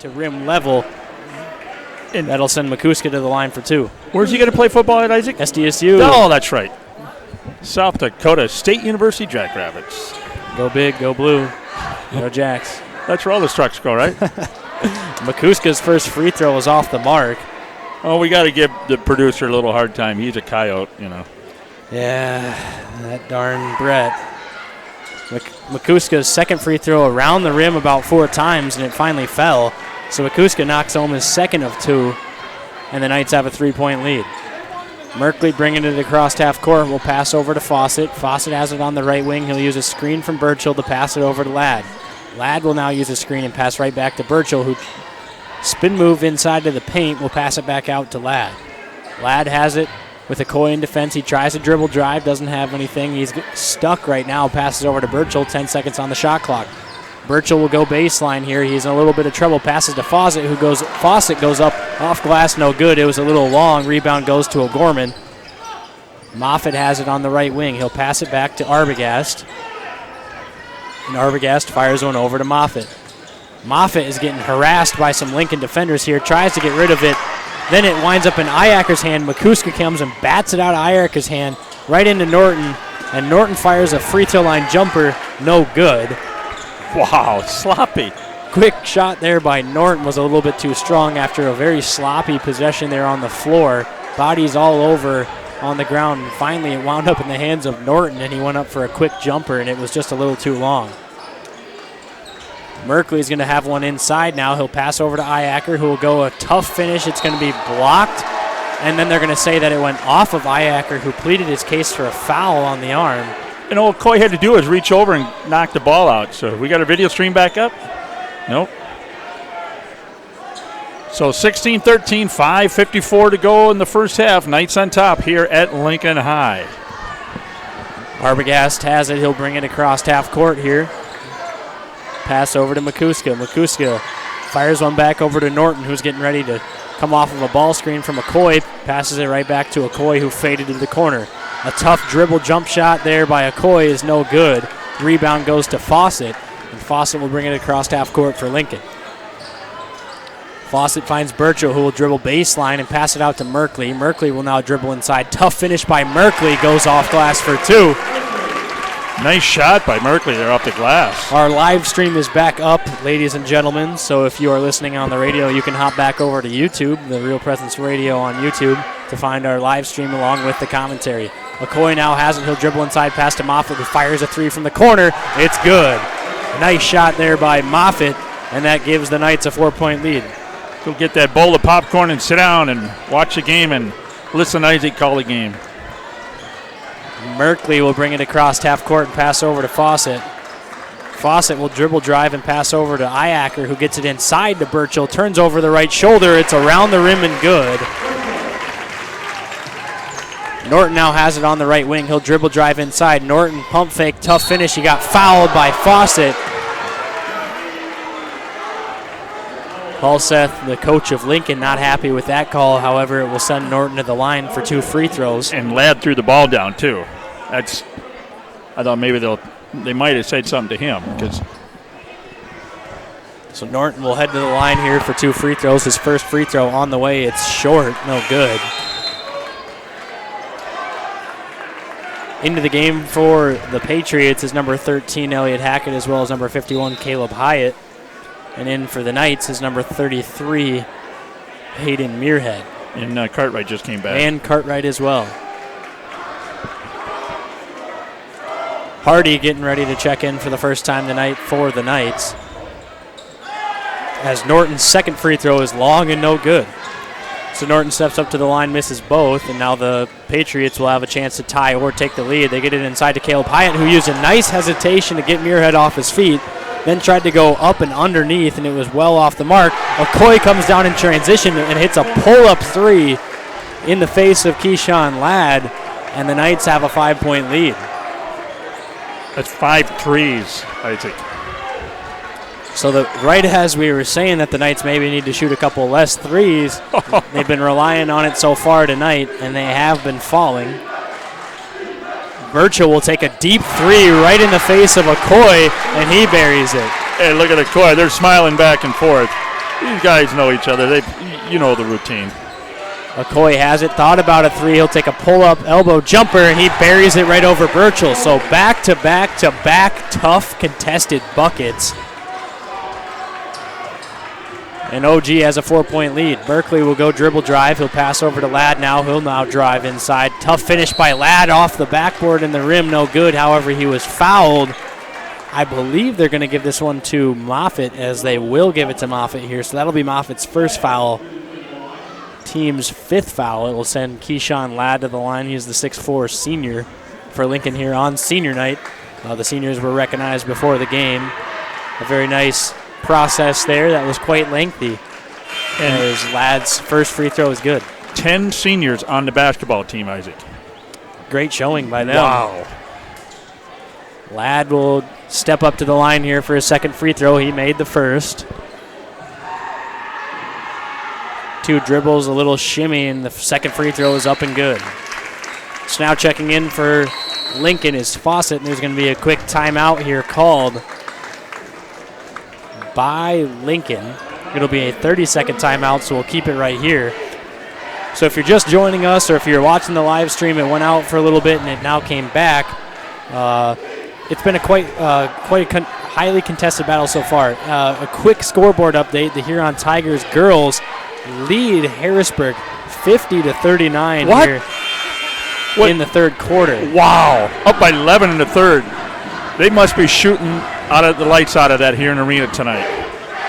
to rim level. And that'll send Makuska to the line for 2. Where's he going to play football at, Isaac? SDSU. Oh, that's right. South Dakota State University Jackrabbits. Go big, go blue, go Jacks. That's where all the trucks go, right? Makuska's first free throw was off the mark. Oh, we got to give the producer a little hard time. He's a coyote, you know. Yeah, that darn Brett. Makuska's second free throw around the rim about 4 times, and it finally fell. So Makuska knocks home his second of 2, and the Knights have a 3-point lead. Merkley bringing it across half court will pass over to Fawcett. Fawcett has it on the right wing. He'll use a screen from Burchill to pass it over to Ladd. Ladd will now use a screen and pass right back to Burchill, who spin move inside to the paint, will pass it back out to Ladd. Ladd has it with Okoye in defense. He tries to dribble drive, doesn't have anything. He's stuck right now, passes over to Burchill, 10 seconds on the shot clock. Burchill will go baseline here. He's in a little bit of trouble. Passes to Fawcett, Fawcett goes up off glass, no good. It was a little long. Rebound goes to O'Gorman. Moffitt has it on the right wing. He'll pass it back to Arbogast. And Arbogast fires one over to Moffitt. Moffitt is getting harassed by some Lincoln defenders here. Tries to get rid of it. Then it winds up in Iaker's hand. Makuska comes and bats it out of Iaker's hand right into Norton. And Norton fires a free throw line jumper. No good. Wow, sloppy. Quick shot there by Norton was a little bit too strong after a very sloppy possession there on the floor. Bodies all over on the ground. And finally, it wound up in the hands of Norton, and he went up for a quick jumper, and it was just a little too long. Merkley's going to have one inside now. He'll pass over to Iaker, who will go a tough finish. It's going to be blocked, and then they're going to say that it went off of Iaker, who pleaded his case for a foul on the arm. And all Coy had to do is reach over and knock the ball out. So we got our video stream back up? Nope. So 16-13, 5:54 to go in the first half. Knights on top here at Lincoln High. Arbogast has it. He'll bring it across half court here. Pass over to Makuska. Makuska fires one back over to Norton, who's getting ready to come off of a ball screen from Okoye. Passes it right back to Okoye, who faded to the corner. A tough dribble jump shot there by Okoye is no good. Rebound goes to Fawcett, and Fawcett will bring it across half court for Lincoln. Fawcett finds Burchill, who will dribble baseline and pass it out to Merkley. Merkley will now dribble inside. Tough finish by Merkley, goes off glass for 2. Nice shot by Merkley there off the glass. Our live stream is back up, ladies and gentlemen, so if you are listening on the radio, you can hop back over to YouTube, the Real Presence Radio on YouTube, to find our live stream along with the commentary. Okoye now has it. He'll dribble inside past to Moffitt, who fires a 3 from the corner. It's good. Nice shot there by Moffitt, and that gives the Knights a 4-point lead. Go get that bowl of popcorn and sit down and watch the game and listen to Isaac call the game. Merkley will bring it across half court and pass over to Fawcett. Fawcett will dribble drive and pass over to Iaker, who gets it inside to Burchill. Turns over the right shoulder. It's around the rim and good. Norton now has it on the right wing. He'll dribble drive inside. Norton pump fake, tough finish. He got fouled by Fawcett. Paul Seth, the coach of Lincoln, not happy with that call. However, it will send Norton to the line for 2 free throws. And Ladd threw the ball down too. I thought maybe they might have said something to him. So Norton will head to the line here for 2 free throws. His first free throw on the way. It's short, no good. Into the game for the Patriots is number 13, Elliott Hackett, as well as number 51, Caleb Hyatt. And in for the Knights is number 33, Hayden Muirhead. And Cartwright just came back. And Cartwright as well. Hardy getting ready to check in for the first time tonight for the Knights. As Norton's second free throw is long and no good. So Norton steps up to the line, misses both, and now the Patriots will have a chance to tie or take the lead. They get it inside to Caleb Hyatt, who used a nice hesitation to get Muirhead off his feet. Then tried to go up and underneath, and it was well off the mark. Okoye comes down in transition and hits a pull-up 3 in the face of Keyshawn Ladd, and the Knights have a 5-point lead. That's 5 threes, I think. So right as we were saying that the Knights maybe need to shoot a couple less threes, they've been relying on it so far tonight, and they have been falling. Burchill will take a deep 3 right in the face of Okoye, and he buries it. Hey, look at Okoye. They're smiling back and forth. These guys know each other. You know the routine. Okoye has it, thought about a three. He'll take a pull-up elbow jumper, and he buries it right over Burchell. So back-to-back-to-back tough contested buckets. And OG has a 4-point lead. Berkeley will go dribble drive. He'll pass over to Ladd now. He'll now drive inside. Tough finish by Ladd off the backboard and the rim. No good. However, he was fouled. I believe they're going to give this one to Moffitt, as they will give it to Moffitt here. So that'll be Moffitt's first foul. Team's fifth foul. It will send Keyshawn Ladd to the line. He's the 6'4" senior for Lincoln here on senior night. The seniors were recognized before the game. A very nice process there that was quite lengthy. And as Ladd's first free throw is good. 10 seniors on the basketball team, Isaac. Great showing by them. Wow. Ladd will step up to the line here for his second free throw. He made the first. 2 dribbles, a little shimmy, and the second free throw is up and good. So now checking in for Lincoln is Fawcett, and there's going to be a quick timeout here called by Lincoln. It'll be a 30-second timeout, so we'll keep it right here. So if you're just joining us, or if you're watching the live stream, it went out for a little bit and it now came back. It's been a quite highly contested battle so far. A quick scoreboard update: the Huron Tigers girls lead Harrisburg 50-39 here in the third quarter. Wow, up by 11 in the third. They must be shooting out of the lights out of that here in the arena tonight.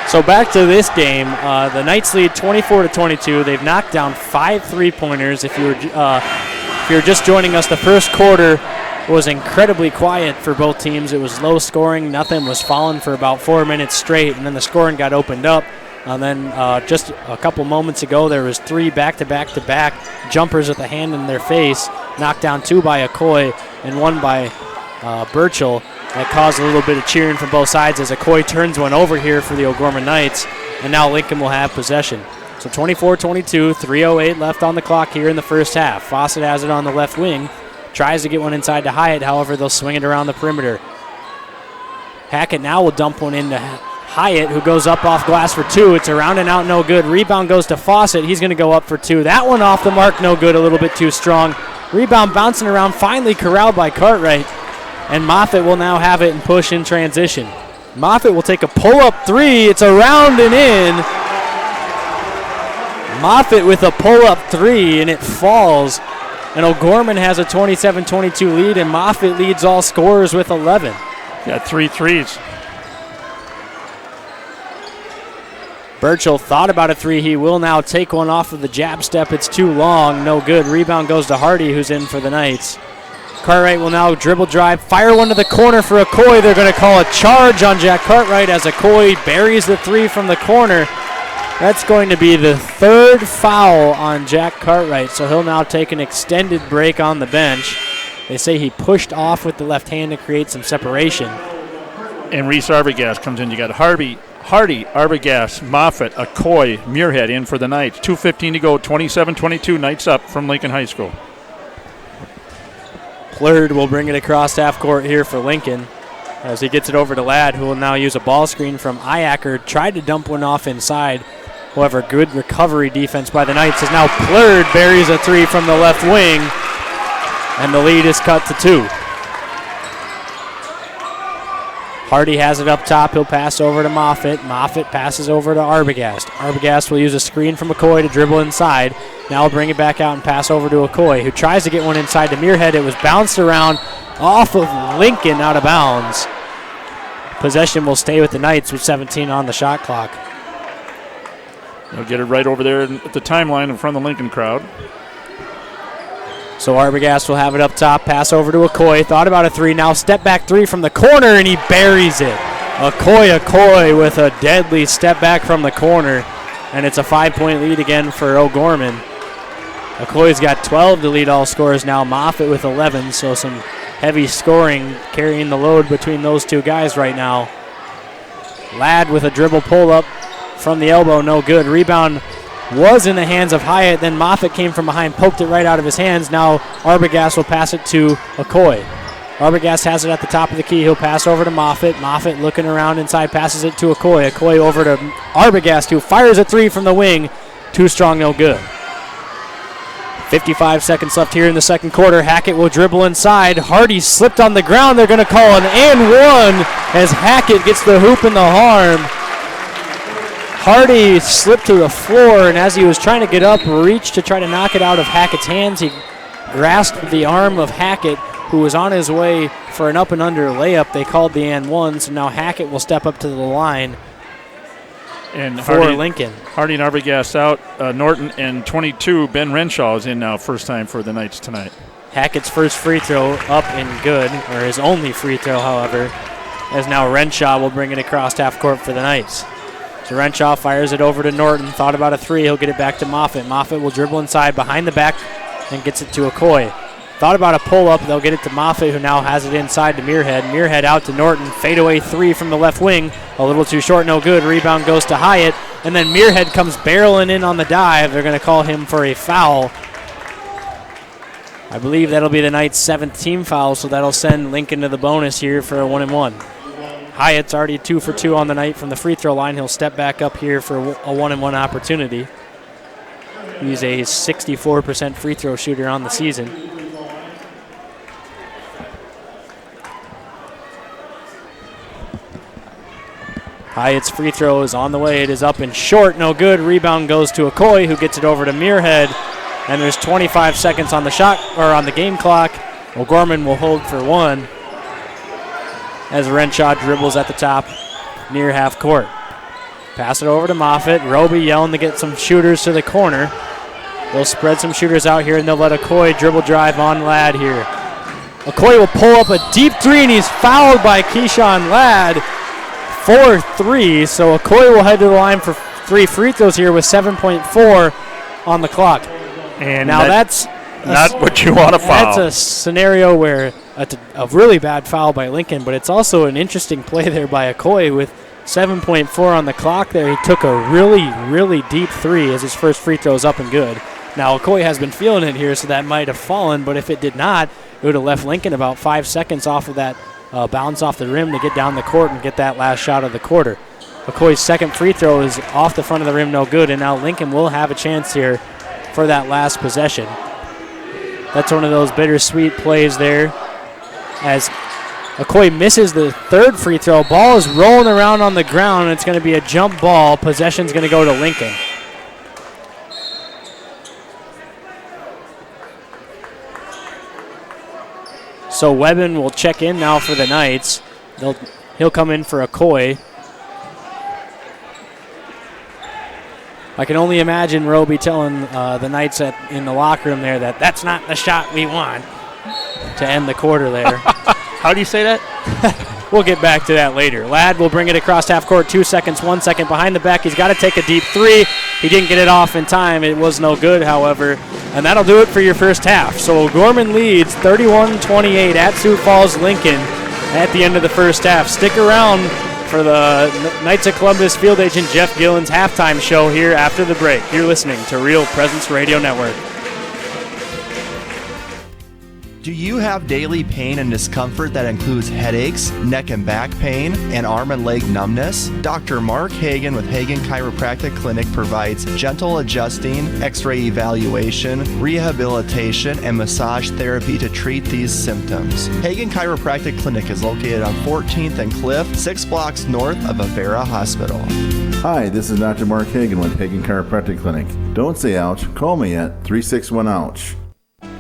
So back to this game, the Knights lead 24-22. They've knocked down 5 3-pointers. If you were just joining us, the first quarter was incredibly quiet for both teams. It was low scoring. Nothing was falling for about 4 minutes straight, and then the scoring got opened up. And then just a couple moments ago, there was 3 back-to-back-to-back jumpers with a hand in their face, knocked down 2 by Okoye and 1 by Burchell. That caused a little bit of cheering from both sides as Okoye turns one over here for the O'Gorman Knights, and now Lincoln will have possession. So 24-22, 3:08 left on the clock here in the first half. Fawcett has it on the left wing, tries to get one inside to Hyatt. However, they'll swing it around the perimeter. Hackett now will dump one into Hyatt, who goes up off glass for 2. It's around and out, no good. Rebound goes to Fawcett. He's going to go up for 2. That one off the mark, no good, a little bit too strong. Rebound bouncing around, finally corralled by Cartwright. And Moffitt will now have it and push in transition. Moffitt will take a pull-up 3. It's around and in. Moffitt with a pull-up 3, and it falls. And O'Gorman has a 27-22 lead, and Moffitt leads all scorers with 11. Got 3 threes. Burchell thought about a 3. He will now take one off of the jab step. It's too long, no good. Rebound goes to Hardy, who's in for the Knights. Cartwright will now dribble drive, fire one to the corner for Okoye. They're going to call a charge on Jack Cartwright as Okoye buries the 3 from the corner. That's going to be the 3rd foul on Jack Cartwright, so he'll now take an extended break on the bench. They say he pushed off with the left hand to create some separation. And Reese Arbogast comes in. You got Hardy, Arbogast, Moffitt, Okoye, Muirhead in for the Knights. 2:15 to go, 27-22, Knights up from Lincoln High School. Plurd will bring it across half court here for Lincoln as he gets it over to Ladd, who will now use a ball screen from Iacker. Tried to dump one off inside. However, good recovery defense by the Knights as now Plurd buries a 3 from the left wing, and the lead is cut to 2. Hardy has it up top. He'll pass over to Moffitt. Moffitt passes over to Arbogast. Arbogast will use a screen from Okoye to dribble inside. Now he'll bring it back out and pass over to Okoye, who tries to get one inside to Muirhead. It was bounced around off of Lincoln out of bounds. Possession will stay with the Knights with 17 on the shot clock. They'll get it right over there at the timeline in front of the Lincoln crowd. So Arbogast will have it up top, pass over to Okoye. Thought about a 3, now step back 3 from the corner, and he buries it. Okoye with a deadly step back from the corner, and it's a 5-point lead again for O'Gorman. Okoye's got 12 to lead all scorers now. Moffitt with 11, so some heavy scoring carrying the load between those two guys right now. Ladd with a dribble pull-up from the elbow, no good. Rebound was in the hands of Hyatt, then Moffitt came from behind, poked it right out of his hands. Now Arbogast will pass it to Okoye. Arbogast has it at the top of the key. He'll pass over to Moffitt. Moffitt looking around inside, passes it to Okoye. Okoye over to Arbogast, who fires a three from the wing. Too strong, no good. 55 seconds left here in the second quarter. Hackett will dribble inside. Hardy slipped on the ground. They're going to call an and one as Hackett gets the hoop and the harm. Hardy slipped to the floor, and as he was trying to get up, reached to try to knock it out of Hackett's hands. He grasped the arm of Hackett, who was on his way for an up and under layup. They called the and one, so now Hackett will step up to the line and for Lincoln. Hardy and Arbogast out. Norton and 22, Ben Renshaw is in now, first time for the Knights tonight. Hackett's first free throw up and good, or his only free throw, however, as now Renshaw will bring it across half court for the Knights. So Renshaw fires it over to Norton. Thought about a three. He'll get it back to Moffitt. Moffitt will dribble inside behind the back and gets it to Okoye. Thought about a pull-up. They'll get it to Moffitt, who now has it inside to Muirhead. Muirhead out to Norton. Fadeaway three from the left wing. A little too short, no good. Rebound goes to Hyatt. And then Muirhead comes barreling in on the dive. They're going to call him for a foul. I believe that'll be the Knights' 7th team foul, so that'll send Lincoln to the bonus here for a 1-and-1. Hyatt's already 2 for 2 on the night from the free throw line. He'll step back up here for a 1-and-1 opportunity. He's a 64% free throw shooter on the season. Hyatt's free throw is on the way. It is up and short, no good. Rebound goes to Okoye, who gets it over to Muirhead. And there's 25 seconds on the shot or on the game clock. O'Gorman will hold for one as Renshaw dribbles at the top near half court. Pass it over to Moffitt. Roby yelling to get some shooters to the corner. They'll spread some shooters out here, and they'll let Okoye dribble drive on Ladd here. Okoye will pull up a deep three, and he's fouled by Keyshawn Ladd for 3. So Okoye will head to the line for 3 free throws here with 7.4 on the clock. And now that's not what you want to foul. That's a scenario where a really bad foul by Lincoln, but it's also an interesting play there by Okoye with 7.4 on the clock there. He took a really, really deep three as his first free throw is up and good. Now, Okoye has been feeling it here, so that might have fallen, but if it did not, it would have left Lincoln about 5 seconds off of that bounce off the rim to get down the court and get that last shot of the quarter. Okoye's second free throw is off the front of the rim, no good, and now Lincoln will have a chance here for that last possession. That's one of those bittersweet plays there as Okoye misses the third free throw. Ball is rolling around on the ground, and it's going to be a jump ball. Possession's going to go to Lincoln. So Webben will check in now for the Knights. He'll come in for Okoye. I can only imagine Roby telling the Knights in the locker room there that that's not the shot we want to end the quarter there. How do you say that? We'll get back to that later. Ladd will bring it across half court, 2 seconds, 1 second behind the back. He's got to take a deep three. He didn't get it off in time. It was no good, however. And that'll do it for your first half. So Gorman leads 31-28 at Sioux Falls Lincoln at the end of the first half. Stick around for the Knights of Columbus field agent Jeff Gillen's halftime show here after the break. You're listening to Real Presence Radio Network. Do you have daily pain and discomfort that includes headaches, neck and back pain, and arm and leg numbness? Dr. Mark Hagan with Hagan Chiropractic Clinic provides gentle adjusting, x-ray evaluation, rehabilitation, and massage therapy to treat these symptoms. Hagan Chiropractic Clinic is located on 14th and Cliff, 6 blocks north of Avera Hospital. Hi, this is Dr. Mark Hagan with Hagan Chiropractic Clinic. Don't say ouch, call me at 361-OUCH.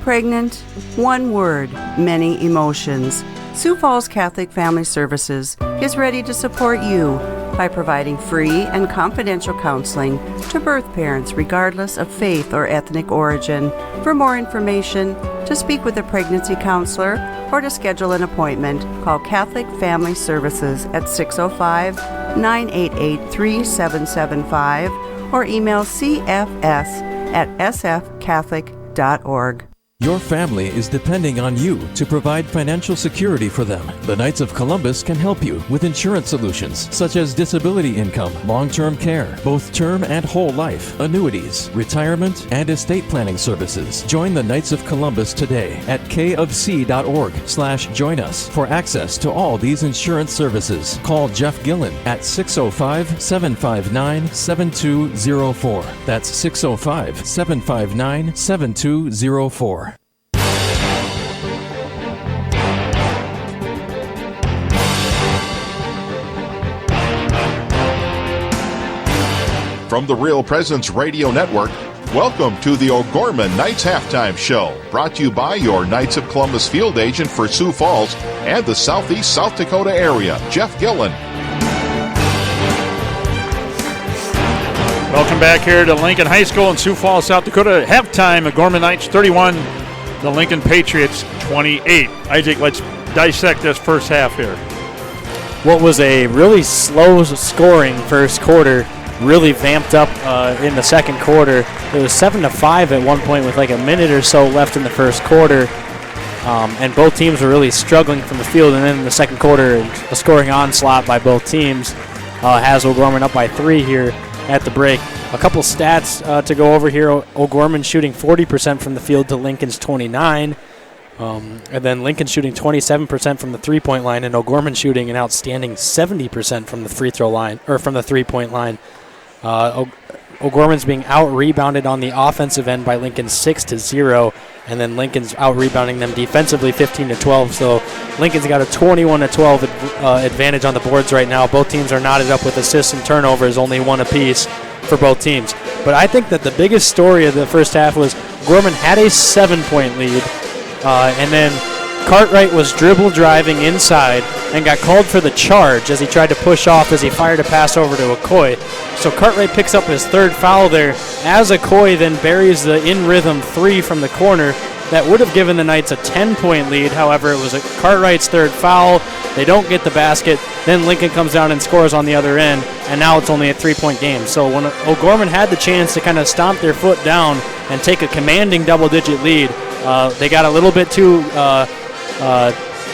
Pregnant, one word, many emotions. Sioux Falls Catholic Family Services is ready to support you by providing free and confidential counseling to birth parents regardless of faith or ethnic origin. For more information, to speak with a pregnancy counselor, or to schedule an appointment, call Catholic Family Services at 605-988-3775 or email cfs@sfcatholic.org. Your family is depending on you to provide financial security for them. The Knights of Columbus can help you with insurance solutions such as disability income, long-term care, both term and whole life, annuities, retirement, and estate planning services. Join the Knights of Columbus today at kofc.org/join us for access to all these insurance services. Call Jeff Gillen at 605-759-7204. That's 605-759-7204. From the Real Presence Radio Network, welcome to the O'Gorman Knights Halftime Show, brought to you by your Knights of Columbus field agent for Sioux Falls and the Southeast South Dakota area, Jeff Gillen. Welcome back here to Lincoln High School in Sioux Falls, South Dakota. Halftime, O'Gorman Knights 31, the Lincoln Patriots 28. Isaac, let's dissect this first half here. What was a really slow scoring first quarter really vamped up in the second quarter. It was 7-5 at one point with like a minute or so left in the first quarter. And both teams were really struggling from the field. And then in the second quarter, a scoring onslaught by both teams has O'Gorman up by 3 here at the break. A couple stats to go over here. O'Gorman shooting 40% from the field to Lincoln's 29%. And then Lincoln shooting 27% from the three-point line, and O'Gorman shooting an outstanding 70% from the free throw line, or from the three-point line. O'Gorman's being out-rebounded on the offensive end by Lincoln 6-0, and then Lincoln's out-rebounding them defensively 15-12. So Lincoln's got a 21-12 advantage on the boards right now. Both teams are knotted up with assists and turnovers, only one apiece for both teams. But I think that the biggest story of the first half was O'Gorman had a 7-point lead, and then Cartwright was dribble driving inside and got called for the charge as he tried to push off as he fired a pass over to Okoye. So Cartwright picks up his third foul there as Okoye then buries the in-rhythm 3 from the corner. That would have given the Knights a 10-point lead. However, it was Cartwright's third foul. They don't get the basket. Then Lincoln comes down and scores on the other end, and now it's only a 3-point game. So when O'Gorman had the chance to kind of stomp their foot down and take a commanding double-digit lead, they got a little bit too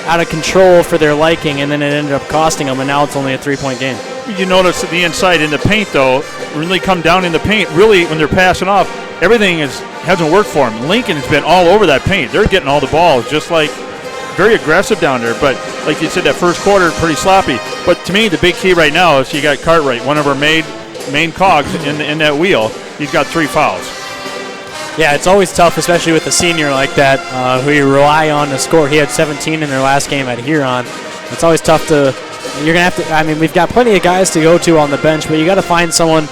out of control for their liking, and then it ended up costing them, and now it's only a 3-point game. You notice at the inside in the paint, though, when they come down in the paint, really when they're passing off, everything hasn't worked for them. Lincoln has been all over that paint. They're getting all the balls, just like very aggressive down there. But like you said, that first quarter, pretty sloppy. But to me, the big key right now is you got Cartwright, one of our main cogs in that wheel. He's got 3 fouls. Yeah, it's always tough, especially with a senior like that, who you rely on to score. He had 17 in their last game at Huron. It's always tough to. You're gonna have to. I mean, we've got plenty of guys to go to on the bench, but you got to find someone.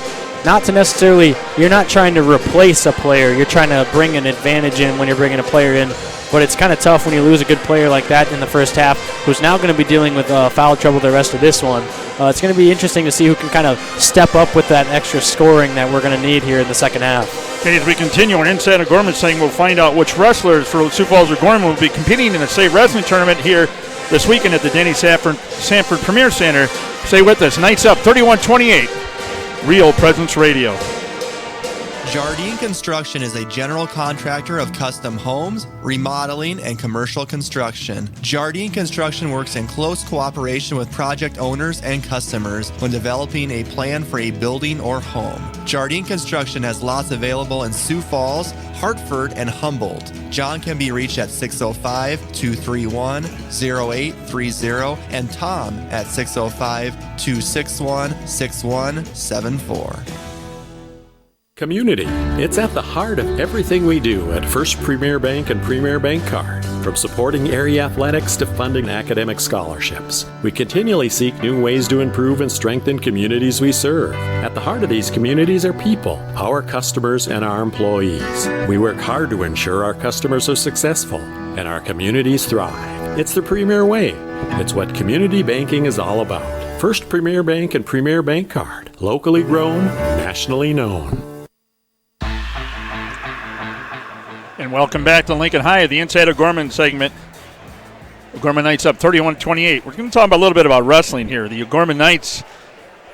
Not to necessarily. You're not trying to replace a player. You're trying to bring an advantage in when you're bringing a player in. But it's kind of tough when you lose a good player like that in the first half, who's now going to be dealing with foul trouble the rest of this one. It's going to be interesting to see who can kind of step up with that extra scoring that we're going to need here in the second half. Okay, as we continue on Inside O'Gorman saying, we'll find out which wrestlers for Sioux Falls O'Gorman will be competing in the Save Wrestling Tournament here this weekend at the Denny Sanford Premier Center. Stay with us. Knights up 31-28. Real Presence Radio. Jardine Construction is a general contractor of custom homes, remodeling, and commercial construction. Jardine Construction works in close cooperation with project owners and customers when developing a plan for a building or home. Jardine Construction has lots available in Sioux Falls, Hartford, and Humboldt. John can be reached at 605-231-0830 and Tom at 605-261-6174. Community. It's at the heart of everything we do at First Premier Bank and Premier Bank Card. From supporting area athletics to funding academic scholarships, we continually seek new ways to improve and strengthen communities we serve. At the heart of these communities are people, our customers, and our employees. We work hard to ensure our customers are successful and our communities thrive. It's the Premier way. It's what community banking is all about. First Premier Bank and Premier Bank Card. Locally grown, nationally known. And welcome back to Lincoln High, the Inside O'Gorman segment. O'Gorman Knights up 31-28. We're going to talk a little bit about wrestling here. The O'Gorman Knights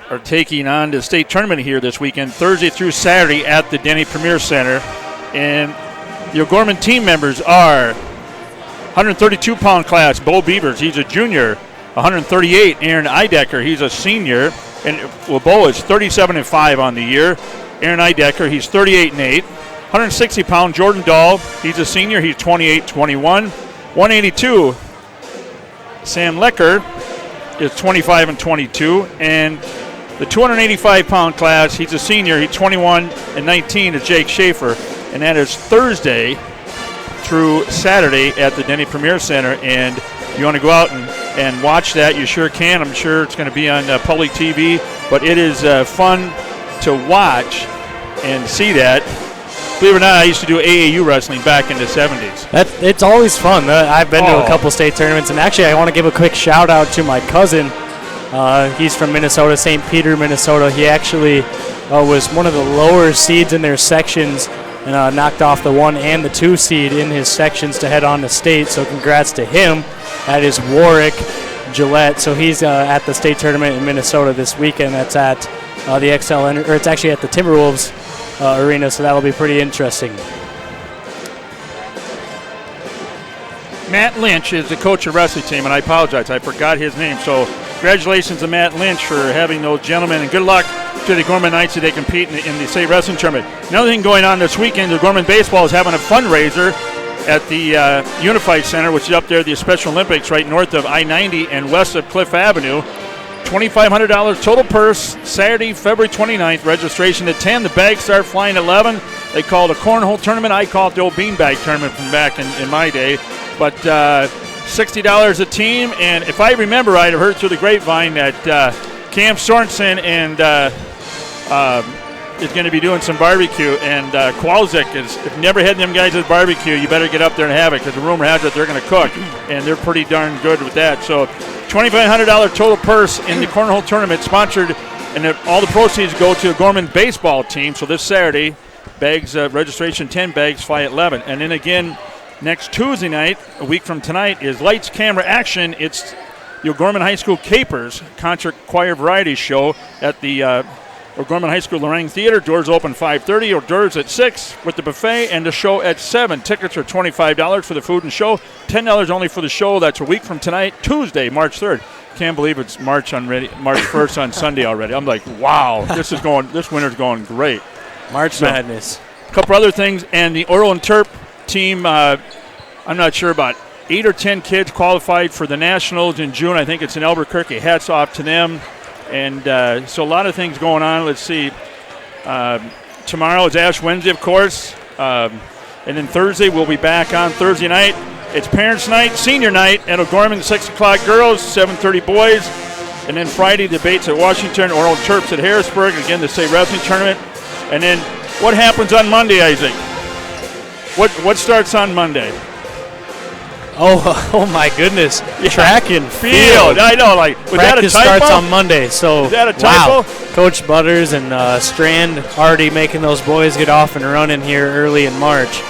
are taking on the state tournament here this weekend, Thursday through Saturday at the Denny Premier Center. And The O'Gorman team members are 132-pound class, Bo Beavers, he's a junior. 138, Aaron Eidecker, he's a senior. And Bo is 37-5 on the year. Aaron Eidecker, he's 38-8. 160-pound Jordan Dahl, he's a senior, he's 28-21. 182, Sam Lecker is 25-22. And the 285-pound class, he's a senior, he's 21-19, is Jake Schaefer. And that is Thursday through Saturday at the Denny Premier Center. And you want to go out and watch that, you sure can. I'm sure it's going to be on public TV. But it is fun to watch and see that. Believe it or not, I used to do AAU wrestling back in the 70s. It's always fun. I've been to a couple state tournaments, and actually I want to give a quick shout out to my cousin. He's from Minnesota, St. Peter, Minnesota. He actually was one of the lower seeds in their sections and knocked off the 1 and the 2 seed in his sections to head on to state. So congrats to him. That is Warwick Gillette. So he's at the state tournament in Minnesota this weekend. That's at the XL, or it's actually at the Timberwolves arena, so that'll be pretty interesting. Matt Lynch is the coach of the wrestling team, and I apologize, I forgot his name. So congratulations to Matt Lynch for having those gentlemen, and good luck to the Gorman Knights as they compete in the state wrestling tournament. Another thing going on this weekend, the Gorman Baseball is having a fundraiser at the Unified Center, which is up there at the Special Olympics right north of I-90 and west of Cliff Avenue. $2,500 total purse, Saturday, February 29th. Registration at 10. The bags start flying at 11. They call it a cornhole tournament. I call it the old beanbag tournament from back in my day. But $60 a team. And if I remember right, I've heard through the grapevine that Cam Sorensen and is going to be doing some barbecue. And Kowalczyk is, if you never had them guys at barbecue, you better get up there and have it, because the rumor has it they're going to cook. And they're pretty darn good with that. So $2,500 total purse in the cornhole tournament, sponsored, and all the proceeds go to a Gorman baseball team. So this Saturday, bags registration 10, bags fly at 11. And then again, next Tuesday night, a week from tonight, is Lights, Camera, Action. It's the O'Gorman High School Capers concert choir variety show at the O'Gorman High School Lorraine Theater. Doors open 5:30, hors d'oeuvres at 6 with the buffet, and the show at 7. Tickets are $25 for the food and show, $10 only for the show. That's a week from tonight, Tuesday, March 3rd. Can't believe it's March 1st on Sunday already. I'm like, wow, this winter's going great. March Madness. A couple other things, and the Oral and Terp team, I'm not sure, about 8 or 10 kids qualified for the Nationals in June. I think it's in Albuquerque. Hats off to them. And so a lot of things going on. Let's see. Tomorrow is Ash Wednesday, of course. And then Thursday, we'll be back on Thursday night. It's Parents' Night, Senior Night at O'Gorman, 6 o'clock girls, 7:30 boys. And then Friday, debates at Washington, Oral Terps at Harrisburg. Again, the state wrestling tournament. And then what happens on Monday, Isaac? What starts on Monday? Oh my goodness. Yeah. Track and field. I know, like, was practice that a typo? starts on Monday, so is that a typo? Wow. Coach Butters and Strand already making those boys get off and running here early in March.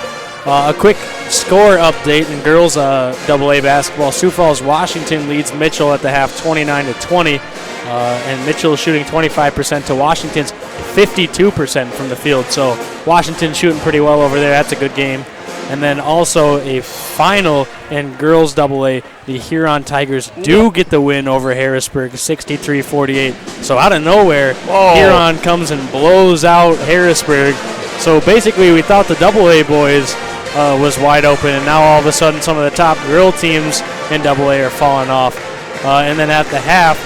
A quick score update in girls AA basketball. Sioux Falls, Washington leads Mitchell at the half 29-20, and Mitchell shooting 25% to Washington's 52% from the field. So Washington shooting pretty well over there. That's a good game. And then also a final in girls AA. The Huron Tigers do get the win over Harrisburg, 63-48. So out of nowhere, Huron comes and blows out Harrisburg. So basically we thought the AA boys was wide open, and now all of a sudden some of the top girl teams in AA are falling off. And then at the half,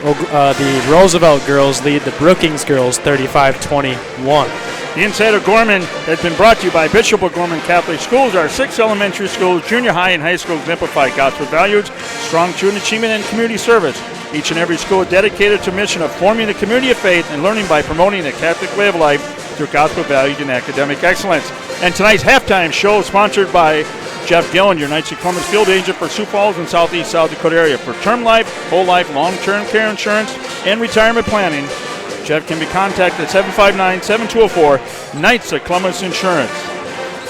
the Roosevelt girls lead the Brookings girls 35-21. The Inside O'Gorman has been brought to you by Bishop O'Gorman Catholic Schools. Our 6 elementary schools, junior high, and high school exemplify gospel values, strong student achievement, and community service. Each and every school is dedicated to a mission of forming the community of faith and learning by promoting the Catholic way of life through gospel values and academic excellence. And tonight's halftime show is sponsored by Jeff Gillen, your Knights of Columbus field agent for Sioux Falls and Southeast South Dakota area. For term life, whole life, long-term care insurance, and retirement planning, Jeff can be contacted at 759-7204, Knights of Columbus Insurance.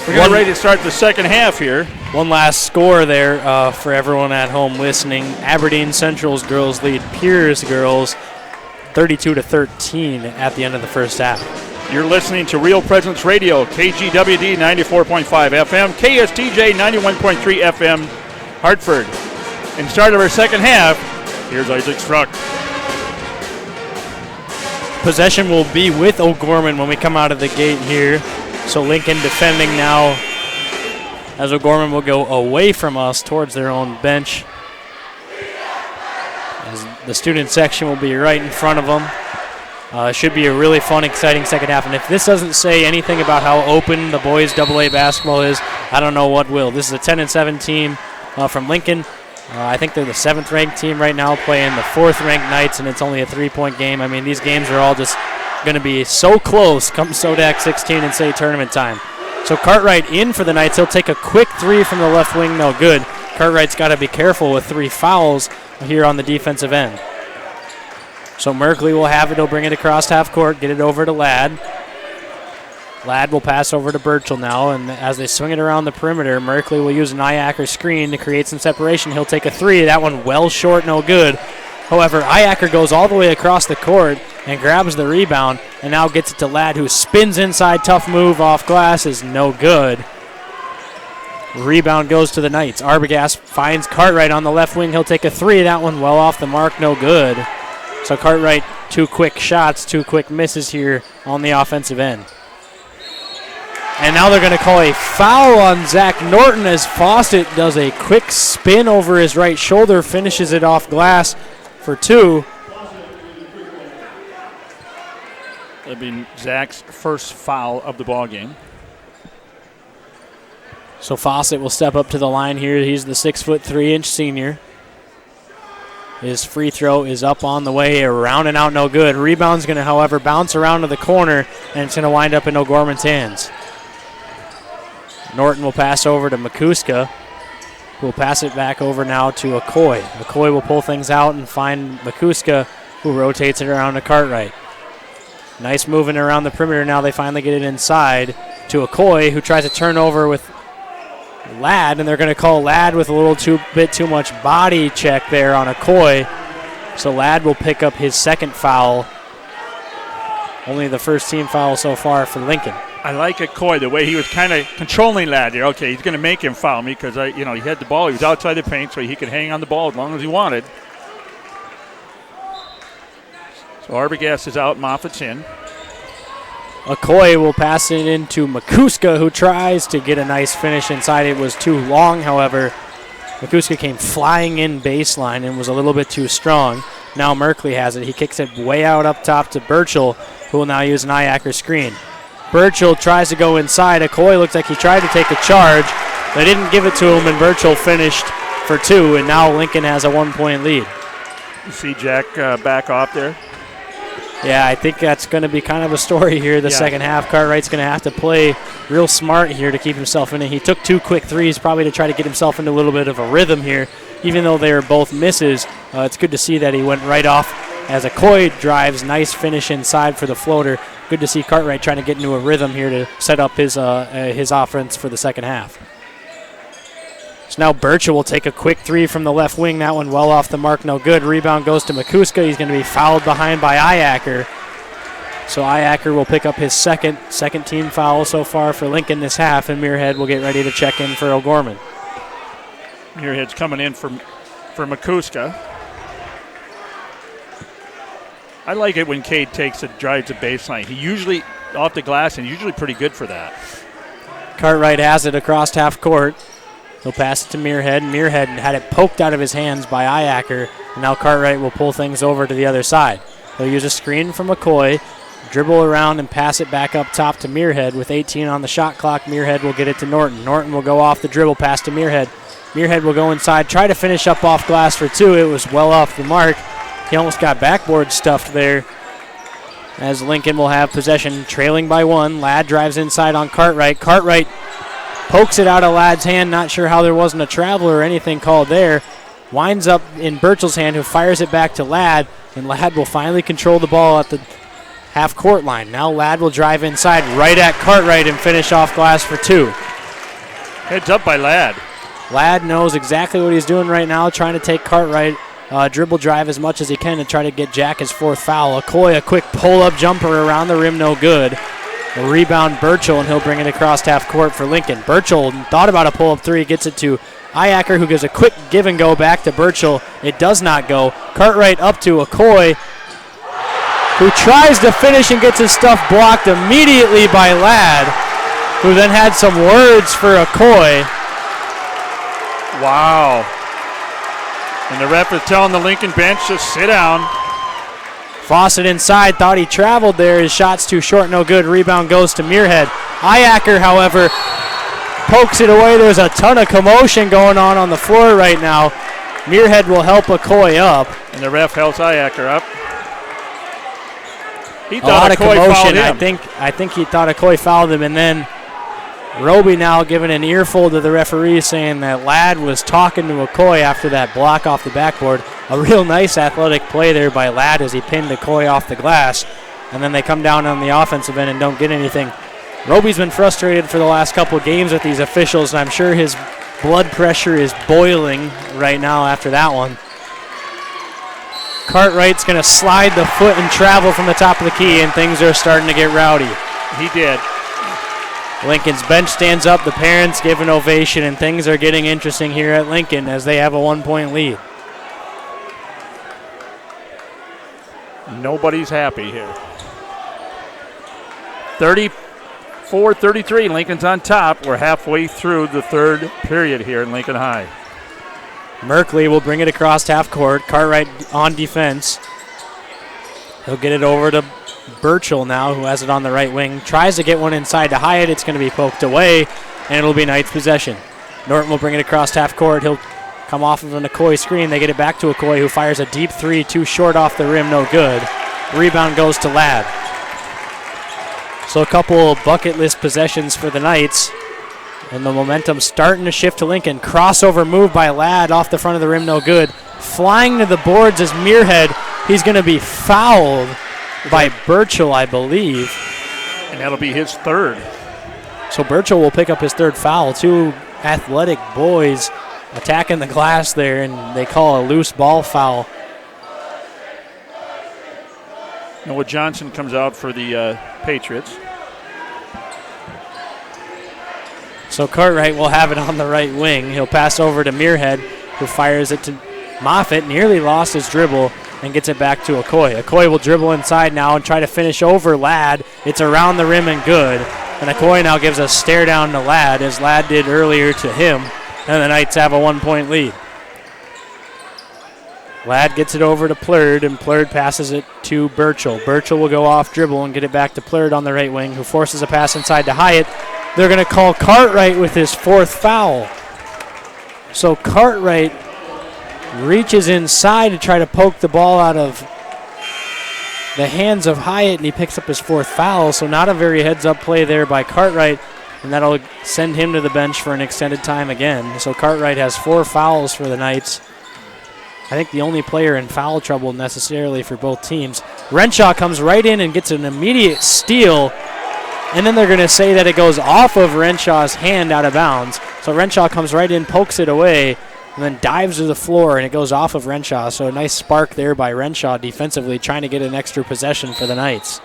We're getting ready to start the second half here. One last score there for everyone at home listening. Aberdeen Central's girls lead Piers girls 32-13 at the end of the first half. You're listening to Real Presence Radio, KGWD 94.5 FM, KSTJ 91.3 FM, Hartford. In the start of our second half, here's Isaac Struck. Possession will be with O'Gorman when we come out of the gate here. So Lincoln defending now as O'Gorman will go away from us towards their own bench. As the student section will be right in front of them. Should be a really fun, exciting second half. And if this doesn't say anything about how open the boys AA basketball is, I don't know what will. This is a 10-7 team from Lincoln. I think they're the 7th-ranked team right now playing the 4th-ranked Knights, and it's only a 3-point game. I mean, these games are all just going to be so close come SODAC 16 and state tournament time. So Cartwright in for the Knights. He'll take a quick three from the left wing, no good. Cartwright's got to be careful with 3 fouls here on the defensive end. So Merkley will have it. He'll bring it across half court, get it over to Ladd. Ladd will pass over to Burchell now, and as they swing it around the perimeter, Merkley will use an Iacker screen to create some separation. He'll take a three. That one well short, no good. However, Iacker goes all the way across the court and grabs the rebound, and now gets it to Ladd, who spins inside. Tough move off glass is no good. Rebound goes to the Knights. Arbogast finds Cartwright on the left wing. He'll take a three. That one well off the mark, no good. So Cartwright, 2 quick shots, 2 quick misses here on the offensive end. And now they're going to call a foul on Zach Norton as Fawcett does a quick spin over his right shoulder, finishes it off glass for 2. That'll be Zach's first foul of the ball game. So Fawcett will step up to the line here. He's the 6'3" senior. His free throw is up on the way, around and out, no good. Rebound's going to, however, bounce around to the corner, and it's going to wind up in O'Gorman's hands. Norton will pass over to Makuska, who will pass it back over now to Okoye. Okoye will pull things out and find Makuska, who rotates it around to Cartwright. Nice moving around the perimeter. Now they finally get it inside to Okoye, who tries to turn over with Ladd, and they're going to call Ladd with a little bit too much body check there on Okoye. So Ladd will pick up his second foul. Only the first team foul so far for Lincoln. I like Okoye, the way he was kind of controlling Ladd there. Okay, he's going to make him foul me because he had the ball. He was outside the paint, so he could hang on the ball as long as he wanted. So Arbogast is out, Moffat's in. Okoye will pass it into Makuska, who tries to get a nice finish inside. It was too long, however. Makuska came flying in baseline and was a little bit too strong. Now Merkley has it. He kicks it way out up top to Burchell, who will now use an Iacker screen. Burchell tries to go inside. Okoye looks like he tried to take a charge. They didn't give it to him, and Burchell finished for 2, and now Lincoln has a 1-point lead. You see Jack back off there? Yeah, I think that's going to be kind of a story here the second half. Cartwright's going to have to play real smart here to keep himself in it. He took 2 quick threes probably to try to get himself into a little bit of a rhythm here. Even though they were both misses, it's good to see that he went right off as Okoye drives. Nice finish inside for the floater. Good to see Cartwright trying to get into a rhythm here to set up his offense for the second half. So now Burchell will take a quick 3 from the left wing. That one well off the mark, no good. Rebound goes to Makuska. He's going to be fouled behind by Iacker. So Iacker will pick up his second team foul so far for Lincoln this half, and Muirhead will get ready to check in for O'Gorman. Muirhead's coming in for Makuska. I like it when Cade takes a drive to baseline. He usually, off the glass, and usually pretty good for that. Cartwright has it across half court. He'll pass it to Muirhead. Muirhead had it poked out of his hands by Iacker, and now Cartwright will pull things over to the other side. He'll use a screen from McCoy, dribble around and pass it back up top to Muirhead. With 18 on the shot clock, Muirhead will get it to Norton. Norton will go off the dribble pass to Muirhead. Muirhead will go inside, try to finish up off glass for 2. It was well off the mark. He almost got backboard stuffed there. As Lincoln will have possession, trailing by 1. Ladd drives inside on Cartwright. Cartwright pokes it out of Ladd's hand. Not sure how there wasn't a travel or anything called there. Winds up in Burchell's hand, who fires it back to Ladd. And Ladd will finally control the ball at the half-court line. Now Ladd will drive inside right at Cartwright and finish off glass for 2. Heads up by Ladd. Ladd knows exactly what he's doing right now, trying to take Cartwright, dribble drive as much as he can to try to get Jack his 4th foul. Okoye, a quick pull-up jumper around the rim, no good. will rebound Burchell, and he'll bring it across half court for Lincoln. Burchell thought about a pull-up three, gets it to Iacker, who gives a quick give and go back to Burchell. It does not go. Cartwright up to Okoye, who tries to finish and gets his stuff blocked immediately by Ladd, who then had some words for Okoye. Wow. And the ref is telling the Lincoln bench to sit down. Fawcett inside, thought he traveled there. His shot's too short, no good. Rebound goes to Muirhead. Iacker, however, pokes it away. There's a ton of commotion going on the floor right now. Muirhead will help Okoye up. And the ref helps Iacker up. He A thought lot of Okoye fouled commotion. him. I think he thought Okoye fouled him, and then Roby now giving an earful to the referee saying that Ladd was talking to Okoye after that block off the backboard. A real nice athletic play there by Ladd as he pinned Okoye off the glass. And then they come down on the offensive end and don't get anything. Roby's been frustrated for the last couple of games with these officials, and I'm sure his blood pressure is boiling right now after that one. Cartwright's going to slide the foot and travel from the top of the key, and things are starting to get rowdy. He did. Lincoln's bench stands up, the parents give an ovation, and things are getting interesting here at Lincoln as they have a 1-point lead. Nobody's happy here. 34-33, Lincoln's on top. We're halfway through the third period here in Lincoln High. Merkley will bring it across half court. Cartwright on defense. He'll get it over to Burchell now, who has it on the right wing. Tries to get one inside to Hyatt. It's going to be poked away, and it'll be Knight's possession. Norton will bring it across half court. He'll come off of an Okoye screen. They get it back to Okoye, who fires a deep three, too short off the rim, no good. Rebound goes to Ladd. So a couple bucket list possessions for the Knights. And the momentum starting to shift to Lincoln. Crossover move by Ladd off the front of the rim, no good. Flying to the boards is Muirhead. He's going to be fouled by Burchell, I believe. And that'll be his third. So Burchell will pick up his third foul. Two athletic boys attacking the glass there, and they call a loose ball foul. Noah Johnson comes out for the Patriots. So Cartwright will have it on the right wing. He'll pass over to Muirhead, who fires it to Moffitt. Nearly lost his dribble and gets it back to Okoye. Okoye will dribble inside now and try to finish over Ladd. It's around the rim and good. And Okoye now gives a stare down to Ladd, as Ladd did earlier to him. And the Knights have a 1-point lead. Ladd gets it over to Plurd, and Plurd passes it to Burchell. Burchell will go off dribble and get it back to Plurd on the right wing, who forces a pass inside to Hyatt. They're going to call Cartwright with his fourth foul. So Cartwright reaches inside to try to poke the ball out of the hands of Hyatt, and he picks up his fourth foul. So not a very heads-up play there by Cartwright, and that'll send him to the bench for an extended time again. So Cartwright has 4 fouls for the Knights. I think the only player in foul trouble necessarily for both teams. Renshaw comes right in and gets an immediate steal, and then they're going to say that it goes off of Renshaw's hand out of bounds. So Renshaw comes right in, pokes it away, and then dives to the floor, and it goes off of Renshaw. So a nice spark there by Renshaw defensively, trying to get an extra possession for the Knights.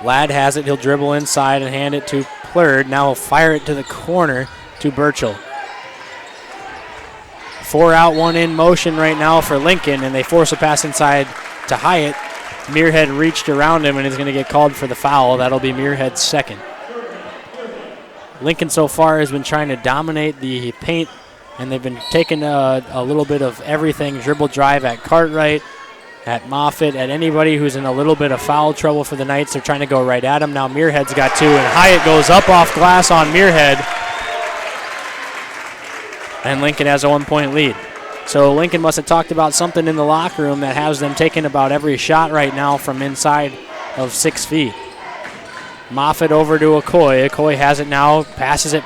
Ladd has it. He'll dribble inside and hand it to Plurd. Now he'll fire it to the corner to Burchell. 4 out, 1 in motion right now for Lincoln, and they force a pass inside to Hyatt. Muirhead reached around him and is going to get called for the foul. That'll be Muirhead's second. Lincoln so far has been trying to dominate the paint, and they've been taking a little bit of everything. Dribble drive at Cartwright, at Moffitt, at anybody who's in a little bit of foul trouble for the Knights. They're trying to go right at him. Now Muirhead's got 2, and Hyatt goes up off glass on Muirhead. And Lincoln has a 1-point lead. So Lincoln must have talked about something in the locker room that has them taking about every shot right now from inside of 6 feet. Moffitt over to Okoye. Okoye has it now, passes it.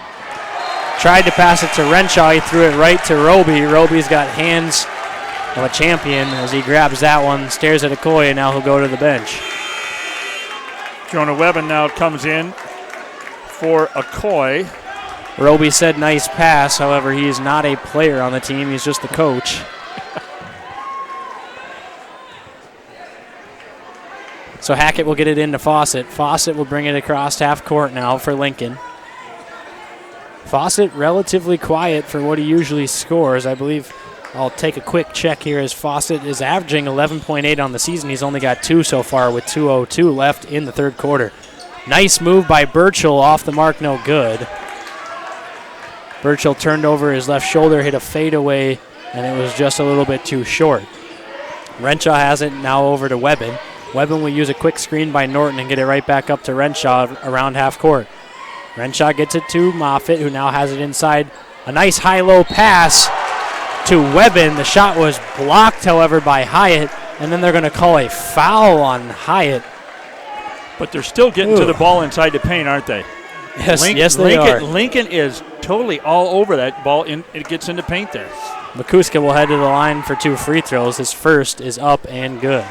Tried to pass it to Renshaw. He threw it right to Roby. Roby's got hands of a champion as he grabs that one, stares at Okoye, and now he'll go to the bench. Jonah Webben now comes in for Okoye. Roby said nice pass. However, he is not a player on the team. He's just the coach. So Hackett will get it into Fawcett. Fawcett will bring it across half court now for Lincoln. Fawcett relatively quiet for what he usually scores. I believe I'll take a quick check here as Fawcett is averaging 11.8 on the season. He's only got 2 so far with 2:02 left in the third quarter. Nice move by Burchell, off the mark, no good. Burchell turned over his left shoulder, hit a fadeaway, and it was just a little bit too short. Renshaw has it now over to Webben. Webben will use a quick screen by Norton and get it right back up to Renshaw around half court. Renshaw gets it to Moffitt, who now has it inside. A nice high-low pass to Webben. The shot was blocked, however, by Hyatt, and then they're going to call a foul on Hyatt. But they're still getting to the ball inside the paint, aren't they? Yes, they are. Lincoln is totally all over that ball. It gets into paint there. Makuska will head to the line for 2 free throws. His first is up and good.